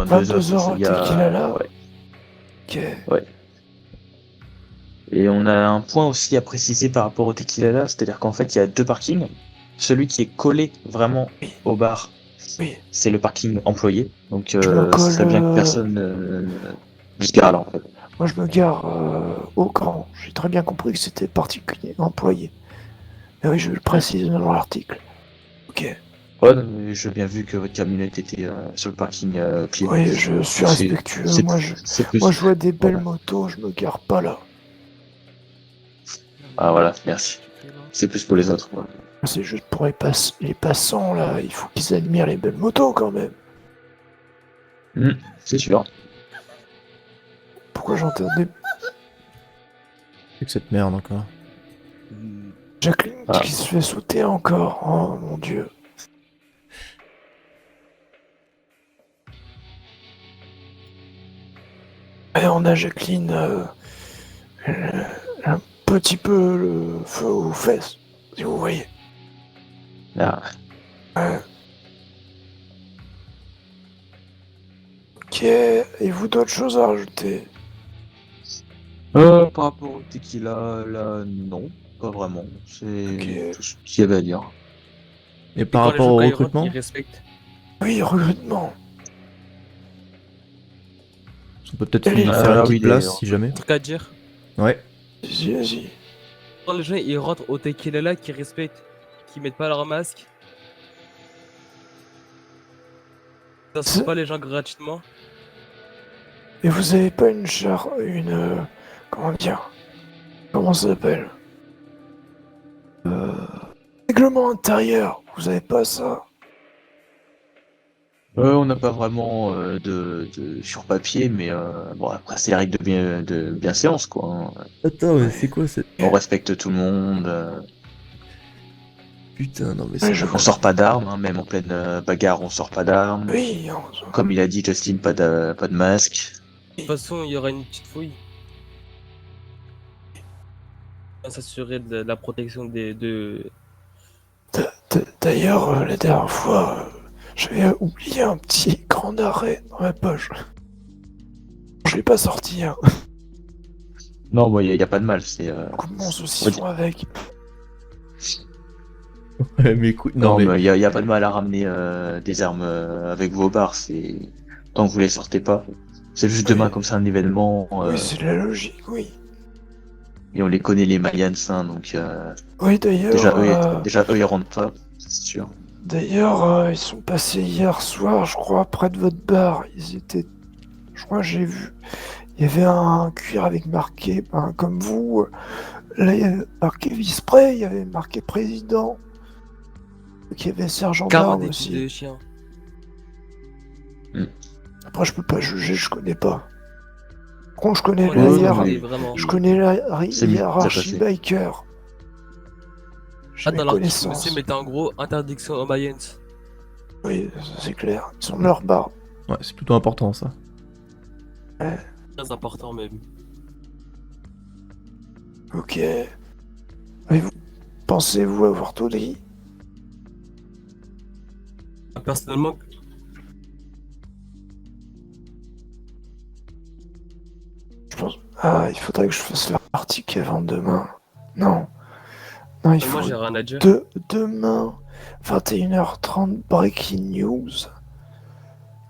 22 heures, 22 heures, il y t'es qu'il a a... là. Ouais, Ok. ouais. Et on a un point aussi à préciser par rapport au Tequila, c'est-à-dire qu'en fait, il y a deux parkings. Celui qui est collé vraiment Oui, au bar, oui. c'est le parking employé. Donc, Je me ce colle. serait bien que personne ne se gare là, en fait. Moi, je me gare au grand. J'ai très bien compris que c'était particulier, employé. Mais oui, je le Hmm. précise dans l'article. Ok. Ouais, non, mais j'ai bien vu que votre camionnette était sur le parking pied. Oui, je suis Donc, respectueux. c'est, c'est Moi, plus. je vois des belles Voilà. motos, je me gare pas là. Ah, voilà, merci. C'est plus pour les autres, quoi. C'est juste pour les passants là. Il faut qu'ils admirent les belles motos quand même. Hmm, c'est sûr. Pourquoi j'entendais C'est que cette merde encore. Jacqueline Ah. qui se fait sauter encore? Oh mon dieu. Et on a Jacqueline un petit peu le feu aux fesses, si vous voyez. Ah. Euh, ok, et vous d'autres choses à rajouter? Par rapport au tequila, là, non, pas vraiment. C'est Ok. tout ce qu'il y avait à dire. Et Et par quand les rapport gens, au quand ils rentrent, ils recrutement, respectent. Oui, recrutement. on peut peut-être Allez, faire une Ah oui, petite place si jamais. Un truc à dire. Ouais. vas-y, vas-y. Quand les gens ils rentrent au tequila là, qui respectent, qui mettent pas leur masque, ça saute pas les gens gratuitement. Et vous avez pas comment dire? Comment ça s'appelle? Euh, Règlement intérieur, vous avez pas ça? On n'a pas vraiment de sur papier, mais bon, après, c'est les règles de bienséance, quoi, hein. Attends, mais Ouais. c'est quoi cette... On respecte tout le monde. Putain, non mais Ouais, ça je va On crois. pas. sort pas d'armes, hein, même en pleine bagarre, on sort pas d'armes. Oui, Comme il a dit Justin, pas de masque. De toute façon, il y aura une petite fouille. On va s'assurer de la protection d'ailleurs, la dernière fois, j'avais oublié un petit écran d'arrêt dans ma poche. Je l'ai pas sorti, hein. Non, bon, y a pas de mal, c'est... Beaucoup de mon on va dire- saucisson avec. Ouais, mais écoute, non Non, mais... mais y a pas de mal à ramener des armes avec vous au bar, c'est... Tant que vous les sortez pas. C'est juste demain, Oui, comme c'est un événement, oui, c'est de la logique, oui. et on les connaît, les Mayans, hein, donc... Oui, Déjà, eux, ils rentrent pas, c'est sûr. d'ailleurs, ils sont passés hier soir, je crois, près de votre bar. Ils étaient, je crois, j'ai vu. Il y avait un cuir avec marqué, ben, comme vous. Là, il y avait marqué vice-pré, il y avait marqué président. Donc, il y avait sergent cartes d'armes d'études aussi. de chiens. Après, je peux pas juger, je connais pas. Par contre, je connais On la les a non, invités mais vraiment. je connais la c'est mieux, ça hiérarchie passé. biker. J'ai Ah, mes dans l'article, monsieur connaissances. mettait en gros interdiction aux Mayans. Oui, ça, c'est clair. Ils sont de leur bar. Ouais, c'est plutôt important ça. Très important même. Ok. Et vous pensez-vous avoir tout dit? Personnellement, Je pense. Ah, il faudrait que je fasse l'article avant demain. Non. Non, il moi faut j'ai rien à dire. demain, 21h30, Breaking News.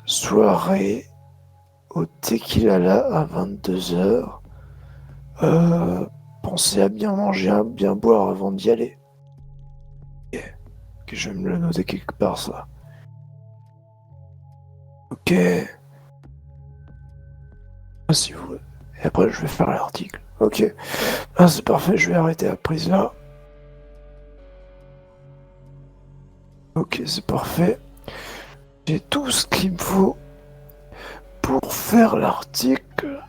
Soirée au Tequilala à 22h. Pensez à bien manger, à bien boire avant d'y aller. Ok, que je vais me le noter quelque part, ça. Ok. Ah, si vous... Et après, je vais faire l'article. Ok. Ah, c'est parfait, je vais arrêter la prise là. Ok, c'est parfait. J'ai tout ce qu'il me faut pour faire l'article.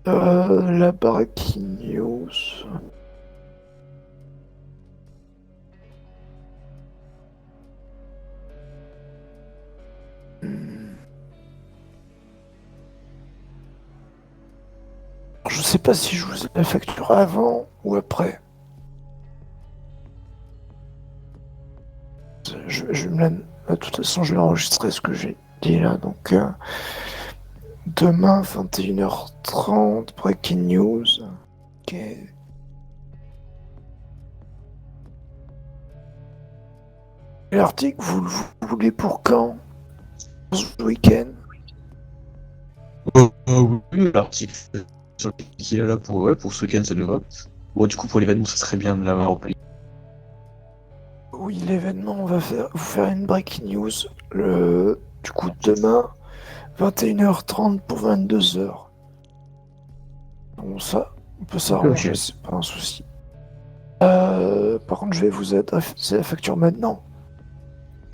La Breaking News. Hmm. Je sais pas si je vous ai la facture avant ou après. Je me la... De toute façon, je vais enregistrer ce que j'ai dis là, donc demain 21h30, breaking news. Ok. Et l'article, vous voulez pour quand? Ce week-end? Oui, l'article sur le qu'il est là pour, ouais, pour ce week-end, ça nous va. Bon, du coup, pour l'événement, ça serait bien de l'avoir au plus. Oui, l'événement, on va vous faire une breaking news. Du coup, demain, 21h30 pour 22h. Bon, ça, on peut s'arranger, Ok. c'est pas un souci. Par contre, je vais vous adresser la facture maintenant.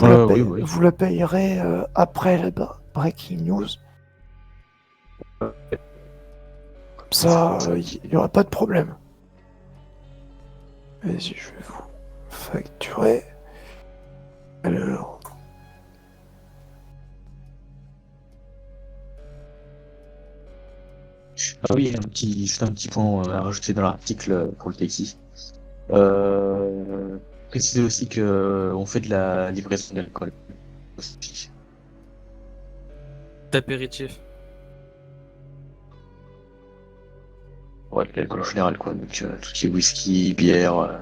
Oui, oui. Vous la payerez après la breaking news. Comme ça, il n'y aura pas de problème. Vas-y, je vais vous facturer. Alors, Ah oui, juste un petit point à rajouter dans l'article pour le Teki. Préciser aussi que on fait de la livraison d'alcool aussi. D'apéritif. Ouais, de l'alcool en général, quoi. Donc, tout ce qui est whisky, bière.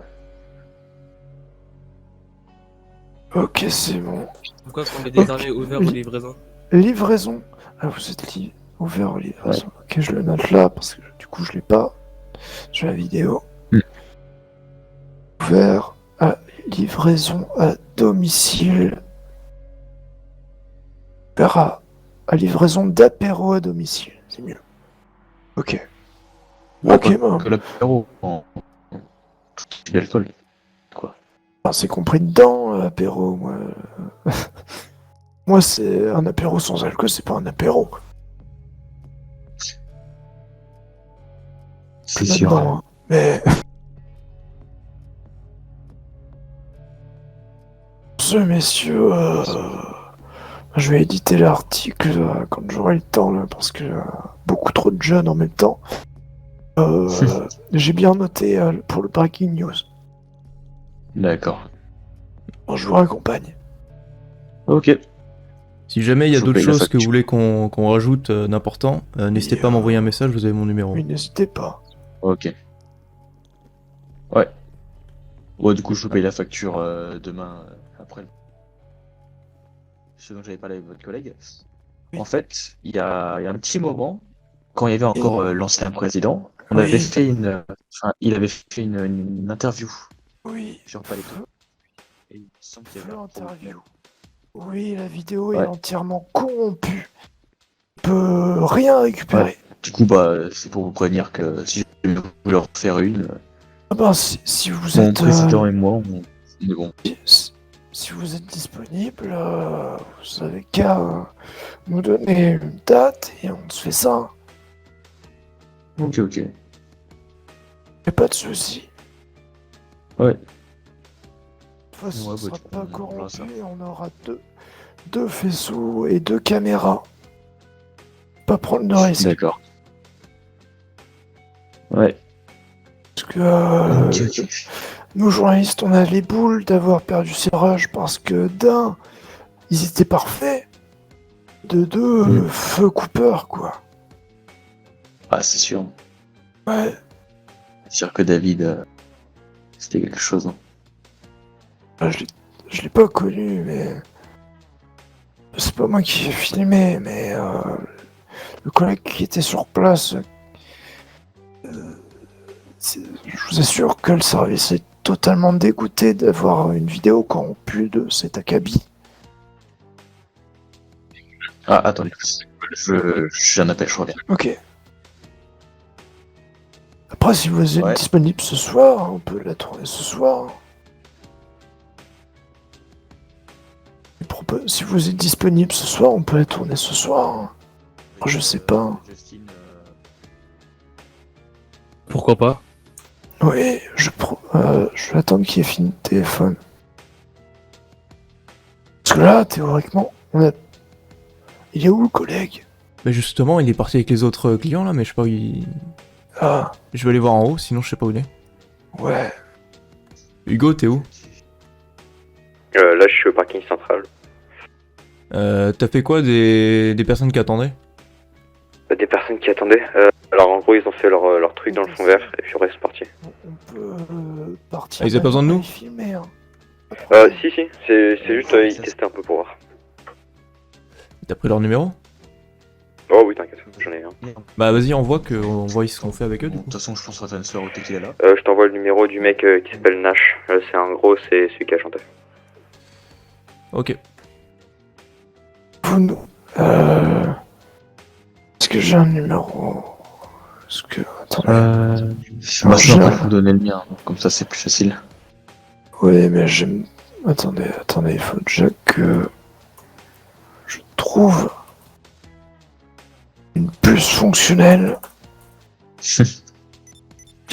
ok, c'est bon. Pourquoi est-ce qu'on est Ok. désormais ouvert aux livraisons? Livraison. Ah, vous êtes ouvert aux livraisons. Ok, je le note là parce que du coup, je l'ai pas sur la vidéo. Hmm. Ouvert à livraison à domicile. Ouvert à livraison d'apéro à domicile. C'est mieux. Ok. Ok, Pas bon. que l'apéro, tout ce qui est l'alcool, quoi. Ah, c'est compris dedans, apéro. Moi, moi c'est un apéro sans alcool, c'est pas un apéro. C'est sûr. Maintenant, hein. Mais ce messieurs, je vais éditer l'article quand j'aurai le temps là, parce que beaucoup trop de jeunes en même temps. J'ai bien noté pour le breaking news. D'accord. Bon, je vous raccompagne. Ok. Si jamais il y a Je vous d'autres paye la choses que vous facture. voulez qu'on rajoute d'important, n'hésitez pas à m'envoyer un message, vous avez mon numéro. Oui, n'hésitez pas. Ok. Ouais. Ouais, du coup, je vous paye la facture demain après. Ce dont j'avais parlé avec votre collègue. Oui. En fait, il y a un petit moment, quand il y avait Et- encore l'ancien président, on avait Oui, fait enfin, il avait fait une interview oui. sur Paletto. Et il me semble qu'il y avait un Interview. problème. Oui, la vidéo est Ouais. entièrement corrompue. On peut rien Ouais. récupérer. Du coup, bah, c'est pour vous prévenir que si je voulais en refaire une, Ah ben, si vous mon êtes président et moi, on est bon. si vous êtes disponible, vous avez qu'à nous donner une date et on se fait ça. Ok, ok. Y'a pas de souci. Ouais. De toute façon, Ouais, on bah, sera du coup, pas on verra ça. corrompu et on aura deux faisceaux et deux caméras. Pas prendre de risques. D'accord. Ouais. Parce que Ok, ok. nous journalistes, on a les boules d'avoir perdu ces rushs parce que d'un, ils étaient parfaits. De deux, feu Cooper, quoi. Ah, c'est sûr. Ouais. C'est sûr que David, c'était quelque chose. Hein. Ah, je l'ai pas connu, mais c'est pas moi qui ai filmé, mais le collègue qui était sur place, je vous assure que le service est totalement dégoûté d'avoir une vidéo corrompue de cet acabit. Ah, attendez. J'ai un appel, je reviens. Ok. Après, si vous êtes Ouais. disponible ce soir, on peut la tourner ce soir. Si vous êtes disponible ce soir, on peut la tourner ce soir. Je sais pas. Justine, Pourquoi pas? Oui, je vais attendre qu'il ait fini le téléphone. Parce que là, théoriquement, il est où le collègue? Mais justement, il est parti avec les autres clients là, mais je sais pas où il... Ah, Je vais aller voir en haut, sinon je sais pas où il est. ouais. Hugo, t'es où? Là, je suis au parking central. T'as fait quoi des personnes qui attendaient? Des personnes qui attendaient. Alors en gros, ils ont fait leur truc dans le fond vert et puis après, ils sont partis. On peut partir. Ah, ils avaient pas besoin de nous? Filmer, hein. Si, c'est juste, ils testaient un peu pour voir. T'as pris leur numéro? Oh oui, t'inquiète, j'en ai un. Bah vas-y, on voit ce qu'on fait avec eux De du coup. toute façon, je pense qu'on va faire une soirée au qu'il est là. Je t'envoie le numéro du mec qui s'appelle Nash. C'est un gros, c'est celui qui a chanté. Ok. Vous nous... Est-ce que j'ai un numéro? Est-ce que... Attendez. Bah, sinon, après, je vous donner le mien, donc comme ça, c'est plus facile. Oui, mais j'aime... Attendez, il faut déjà que... Je trouve... une puce fonctionnelle. Tiens,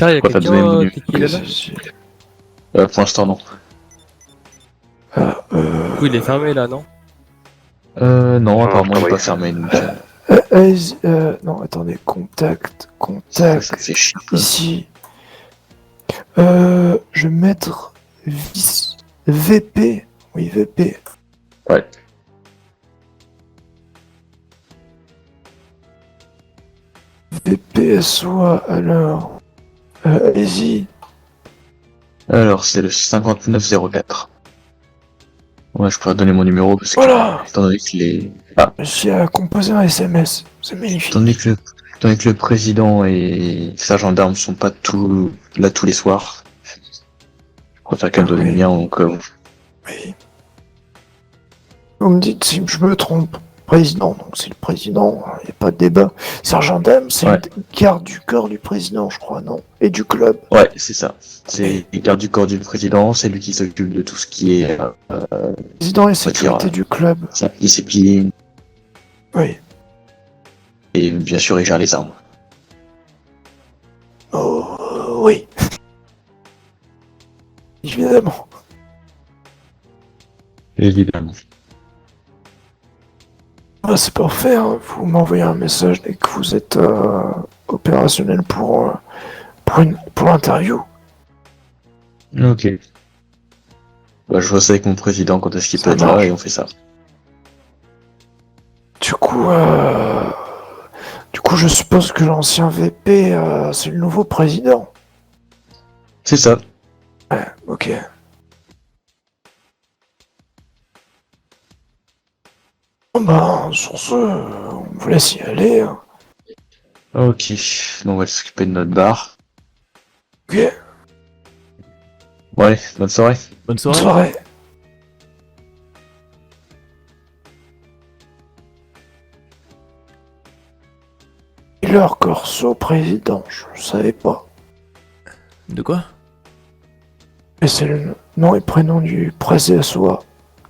y'a Pourquoi t'as donné quelqu'un le qui est là. Pour l'instant, non. Du coup, il est fermé là, non? Non, Ah, apparemment, il est oui. pas fermé, donc non, attendez, contact, ça fait chier un peu. ici. Je vais mettre VP. Oui, VP. Ouais. VPSOA, alors. Allez-y. Alors, c'est le 5904. Ouais, je pourrais donner mon numéro parce que, Voilà. étant donné que les... J'ai à composer un SMS. C'est magnifique. étant donné que le président et sa gendarme sont pas là tous les soirs, je préfère quand même donner le mien, donc Oui. Vous me dites si je me trompe. Président, donc c'est le président, il n'y a pas de débat. Sergent Dame, c'est Ouais. le garde du corps du président, je crois, non? Et du club. ouais, c'est ça. C'est le garde du corps du président, c'est lui qui s'occupe de tout ce qui est Président et sécurité dire, du club. sa discipline, Oui. et bien sûr, il gère les armes. Oh, oui. Évidemment. Évidemment. Ah, c'est parfait, hein. Vous m'envoyez un message dès que vous êtes opérationnel pour l'interview. Ok. Bah, je vois ça avec mon président quand est-ce qu'il Ça peut être là marche. et on fait ça. Du coup, je suppose que l'ancien VP, c'est le nouveau président. C'est ça. Ouais, ok. Bon bah, sur ce, on vous laisse y aller. Hein. Ok. Donc on va s'occuper de notre bar. Ok, Ouais, bonne soirée. Bonne bonne soirée. soirée. Leur Corso président, je savais pas. De quoi? Mais c'est le nom et prénom du président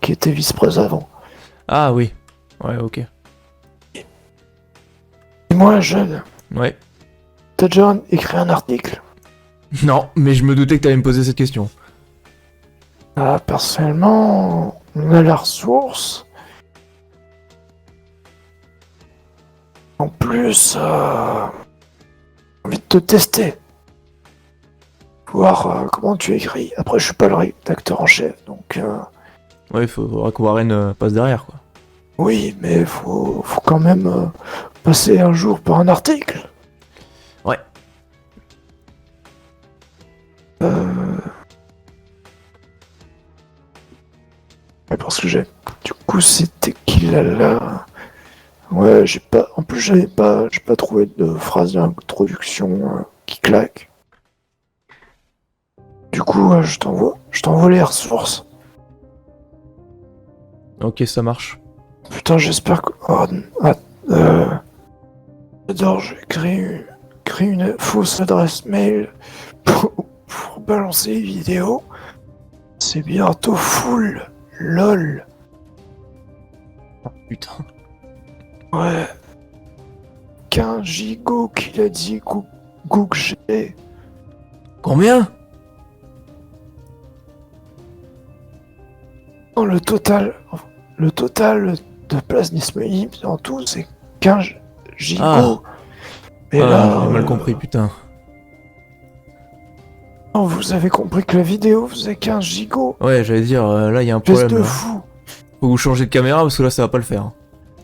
qui était vice-président avant. Ah oui. Ouais, ok. Et moi, jeune, Ouais. t'as déjà écrit un article? Non, mais je me doutais que t'allais me poser cette question. Ah, personnellement, on a la ressource. En plus, j'ai envie de te tester. Voir comment tu écris. Après, je suis pas le rédacteur en chef, donc Ouais, faudra que Warren passe derrière, quoi. oui, mais faut quand même passer un jour par un article. Ouais. Ouais, parce que j'ai... Du coup, c'était qu'il a là... Ouais, j'ai pas... En plus, j'ai pas trouvé de phrase d'introduction qui claque. Du coup, je t'envoie les ressources. Ok, ça marche. Putain, j'espère que... Oh, j'adore, j'ai créé une fausse adresse mail pour balancer les vidéos. C'est bientôt full. LOL. Putain. Ouais. 15 gigots qu'il a dit Goog G. Combien? Non, le total de place disponible en tout, c'est 15 gigots. Ah. Et Ah, là, j'ai mal compris, putain. non, vous avez compris que la vidéo faisait 15 gigots. Ouais, j'allais dire, là, il y a un Espèce problème, de là. fou. Faut que vous changez de caméra parce que là ça va pas le faire.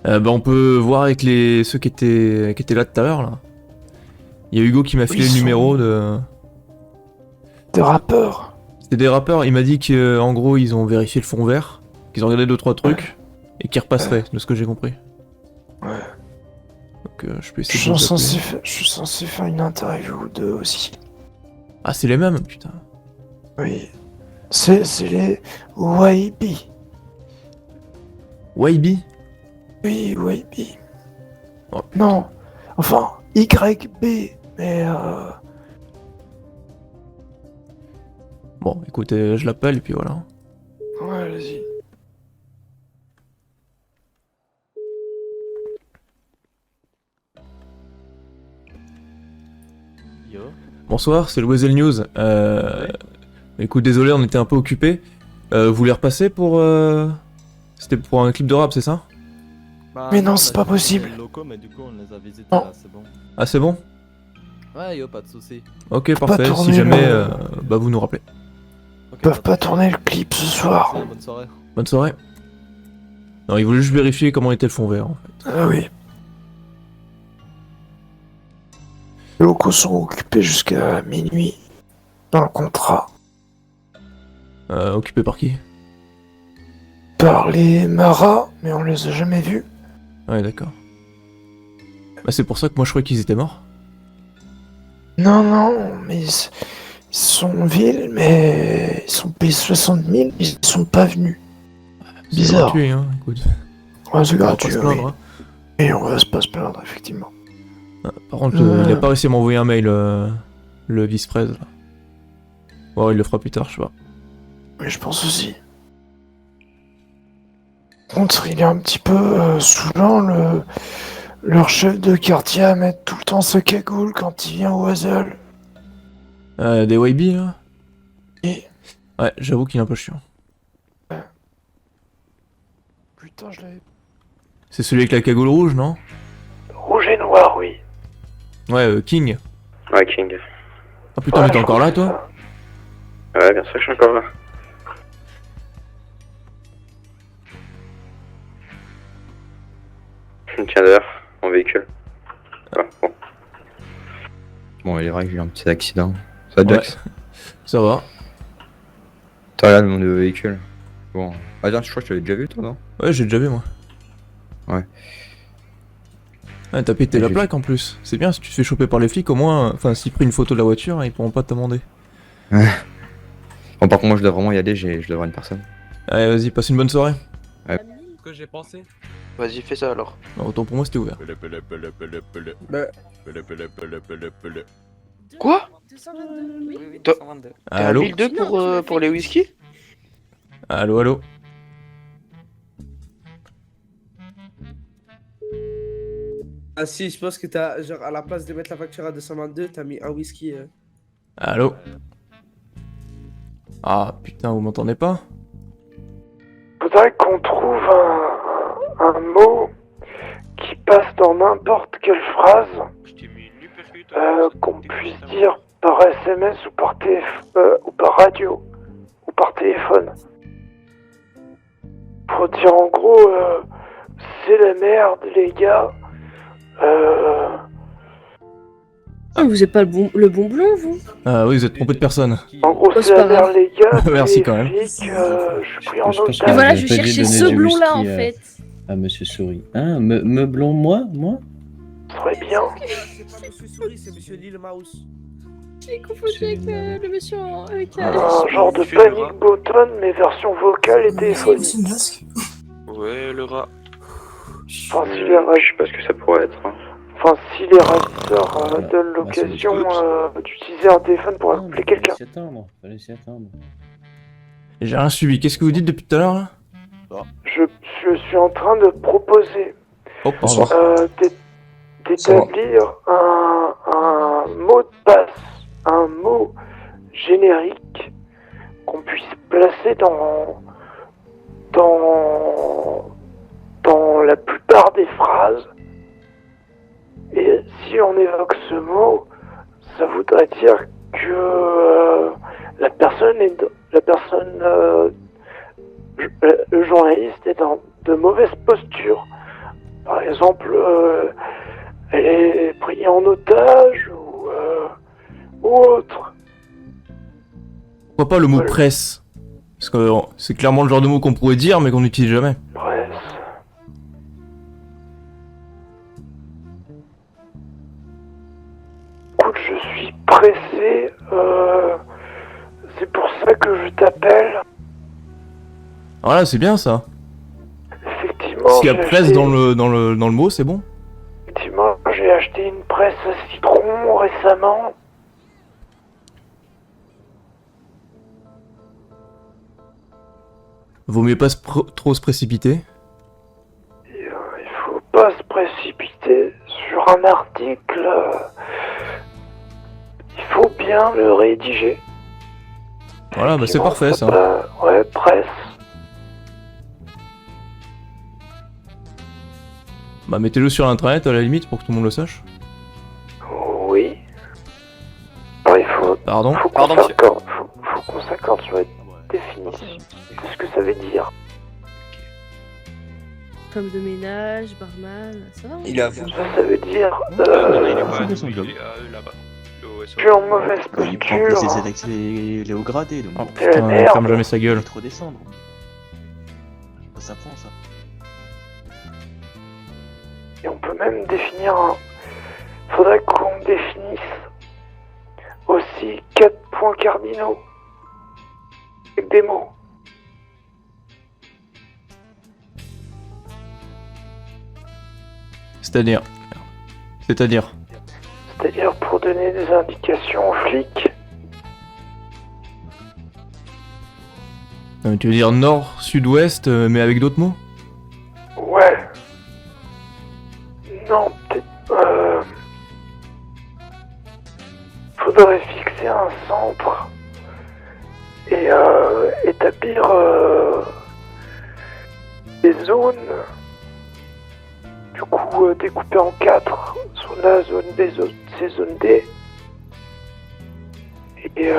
On peut voir avec ceux qui étaient là tout à l'heure là. Il y a Hugo qui m'a filé Ils le sont- numéro de... Des rappeurs. C'était des rappeurs, il m'a dit qu'en gros ils ont vérifié le fond vert, qu'ils ont regardé 2-3 trucs, et qu'ils repasseraient, de ce que j'ai compris. Ouais. Donc je peux Je essayer de suis, vous censé appeler. fa- je suis censé faire une interview d'eux aussi. Ah c'est les mêmes, putain. Oui. C'est les YB. YB. Oui, YB. Oh. Non. Enfin, YB. Mais Bon écoutez, je l'appelle et puis voilà. ouais, vas-y. Yo. Bonsoir, c'est le Weasel News. Écoute, désolé, on était un peu occupés. Vous voulez repasser pour... C'était pour un clip de rap, c'est ça? Mais non, c'est pas possible. Locaux, mais du coup, on les a visités Non. là, c'est bon. Ah c'est bon? Ouais, yo, pas de soucis. Ok, pas parfait. Si tourner jamais, le- vous nous rappelez. Ils peuvent pas tourner le clip ce soir. Bonne soirée. Bonne soirée. Non, il voulait juste vérifier comment était le fond vert. En fait. Ah oui. Les locaux sont occupés jusqu'à minuit. Dans le contrat. Occupé par qui? Par les maras, mais on les a jamais vus. Ouais, d'accord. Bah c'est pour ça que moi je croyais qu'ils étaient morts. Non, non, mais ils sont en ville, mais ils sont payés 60 000, ils sont pas venus. C'est Bizarre. gratuit, hein, écoute. Ouais, c'est On va pas gratuit, se oui. plaindre, hein. Et on va pas se plaindre, effectivement. Par contre, il a pas réussi à m'envoyer un mail, le vice-prez, là. Bon, il le fera plus tard, je sais pas. Mais je pense aussi. Par contre, il est un petit peu saoulant, leur chef de quartier à mettre tout le temps sa cagoule quand il vient au Hazel. Des YB, là? Et... Ouais, j'avoue qu'il est un peu chiant. Putain, je l'avais... C'est celui avec la cagoule rouge, non? Rouge et noir, oui. Ouais, King. Ouais, King. Ah putain, mais t'es encore là, toi? Ouais, bien sûr que je suis encore là. Tiens d'ailleurs, mon véhicule. Ah, bon. Bon, il est vrai que j'ai eu un petit accident. Ça, Ouais. Jax? Ça va. T'as regardé mon nouveau véhicule? Bon. Ah, tiens, je crois que tu l'avais déjà vu, toi, non? Ouais, j'ai déjà vu, moi. Ouais. Ouais, t'as pété la J'ai- plaque en plus. C'est bien, si tu te fais choper par les flics, au moins, enfin, s'ils prennent une photo de la voiture, ils pourront pas t'amender. Bon, par contre, moi, je dois vraiment y aller, je dois voir une personne. Allez, vas-y, passe une bonne soirée. Ce que j'ai pensé. Vas-y, fais ça alors. Non, autant pour moi, c'était ouvert. Quoi? 222. Oui, oui, Toi- 222. T'es à Allô? 1002 pour les whisky? Allô, allô? Ah si, je pense que t'as, genre, à la place de mettre la facture à 222, t'as mis un whisky. Allô? Ah, putain, vous m'entendez pas? Faudrait qu'on trouve un mot qui passe dans n'importe quelle phrase, qu'on puisse dire par SMS ou ou par radio ou par téléphone. Faut dire en gros, c'est la merde les gars. Ah, vous êtes pas le bon blond, vous? Ah oui, vous êtes trompé de personne. En gros, Oh, c'est la c'est pas merde les gars. Merci, les quand même. flics, je suis pris en Je pense que- Mais otage. voilà, je je vais pas lui cherchais donner ce du blond-là, en whisky, fait. Ah, monsieur Souris. Hein, me blond, moi? Ce serait bien. C'est pas Monsieur Souris, c'est Monsieur Lil Mouse. J'ai confondu avec le monsieur avec Un genre de panic button, mais version vocale et téléphonique. Ouais, le rat. Enfin, si les, Je sais pas ce que ça pourrait être. Hein. enfin, si les resteurs donnent l'occasion d'utiliser un téléphone pour appeler quelqu'un. Fallait s'y attendre. J'ai rien suivi. Qu'est-ce que vous dites depuis tout à l'heure, là? Je suis en train de proposer Oh, pardon. d'établir un mot de passe, un mot générique qu'on puisse placer dans la plupart des phrases. Et si on évoque ce mot, ça voudrait dire que le journaliste est dans de mauvaises postures. Par exemple, elle est prise en otage ou autre. Pourquoi pas le mot presse? Parce que c'est clairement le genre de mot qu'on pourrait dire, mais qu'on n'utilise jamais. Presse. Écoute, je suis pressé. C'est pour ça que je t'appelle. Voilà, c'est bien ça. Effectivement. S'il y a j'ai presse acheté- dans le mot, c'est bon. Effectivement, j'ai acheté une presse à citron récemment. Vaut mieux pas trop se précipiter. Et, il faut pas se précipiter sur un article. Il faut bien le rédiger. Voilà, bah c'est parfait ça. Ouais, presse. Bah mettez-le sur l'intranet à la limite pour que tout le monde le sache. Oui. Alors, il faut Pardon. Faut qu'on s'accorde sur la définition de ce que ça veut dire. Femme de ménage, barman, ça va? Il a Ça veut dire. Il est pas c'est à nous, son il job. est à eux là-bas. Le Je OSO. suis en mauvaise Il prend plus ses posture. avec les hauts gradés, donc Oh bon, putain, putain, merde. ferme jamais sa il gueule. va trop descendre. Ça prend ça. Et on peut même définir un. Faudrait qu'on définisse aussi 4 points cardinaux. Avec des mots. C'est-à-dire. C'est-à-dire pour donner des indications aux flics. Tu veux dire nord, sud-ouest, mais avec d'autres mots? Ouais. Non, peut-être. Faudrait fixer un centre et établir des zones. Du coup, découpées en 4. Zone A, zone B, zone C, zone D. Et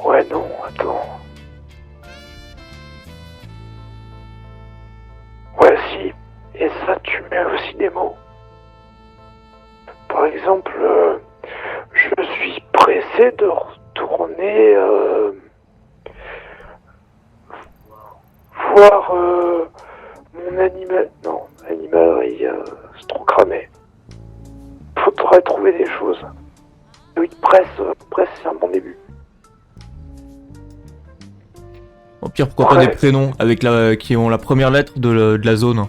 ouais, non, attends. Ouais, si. Et ça, tu mets aussi des mots. Par exemple, je suis pressé de retourner voir mon animal. Non, animalerie, c'est trop cramé. Faudrait trouver des choses. Oui, presse, c'est un bon début. Au pire, pourquoi pas Ouais. des prénoms avec qui ont la première lettre de la zone.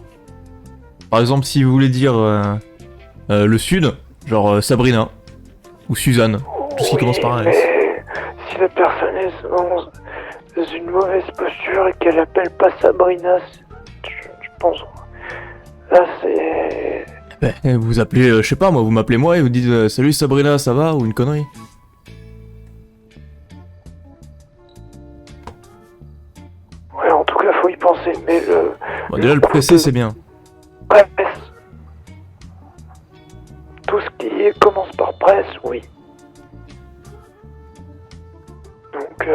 Par exemple, si vous voulez dire le sud, genre Sabrina ou Suzanne, tout ce qui commence par un S. Mais si la personne est dans une mauvaise posture et qu'elle appelle pas Sabrina, je pense. Là, c'est. Ben, vous appelez, je sais pas moi, vous m'appelez moi et vous dites salut Sabrina, ça va ou une connerie. Ouais, en tout cas, faut y penser. Mais le. Bon, déjà le pressé c'est bien. Presse. Tout ce qui commence par presse, oui. Donc,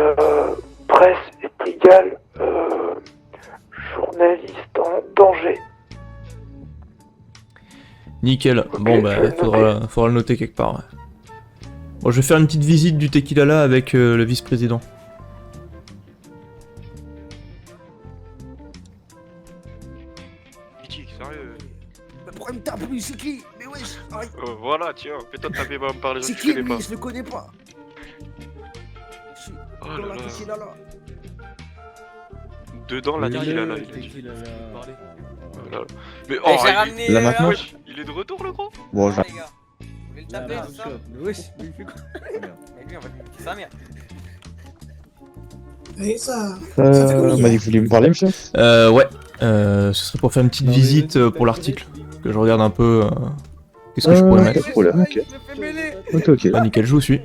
presse est égal journaliste en danger. Nickel. Ok, Bon je bah vais le faudra le noter quelque part. Ouais. Bon, je vais faire une petite visite du Tequila là avec le vice-président. Critique, sérieux. Mais pourquoi il me tape lui? C'est qui? Mais wesh, arrête. Voilà, tiens, fais-toi taper par les gens C'est que qui tu connais lui? pas. Je le connais pas. Je suis Oh dans là la là. tequila là. Dedans la tequila là, il a dit. Voilà. Mais oh, j'ai il est- ramené. Là, maintenant wesh, il est de retour le gros. Bon, les gars. Vous voulez le taper, c'est ça? Mais wesh, mais il fait quoi? Mais lui, on va lui niquer sa mère. on m'a dit que vous vouliez me parler, monsieur. Ouais. Ce serait pour faire une petite visite pour l'article. Que je regarde un peu. Qu'est-ce que je pourrais mettre. Pas de problème, ok. Ok, ok. Ah nickel, je vous suis.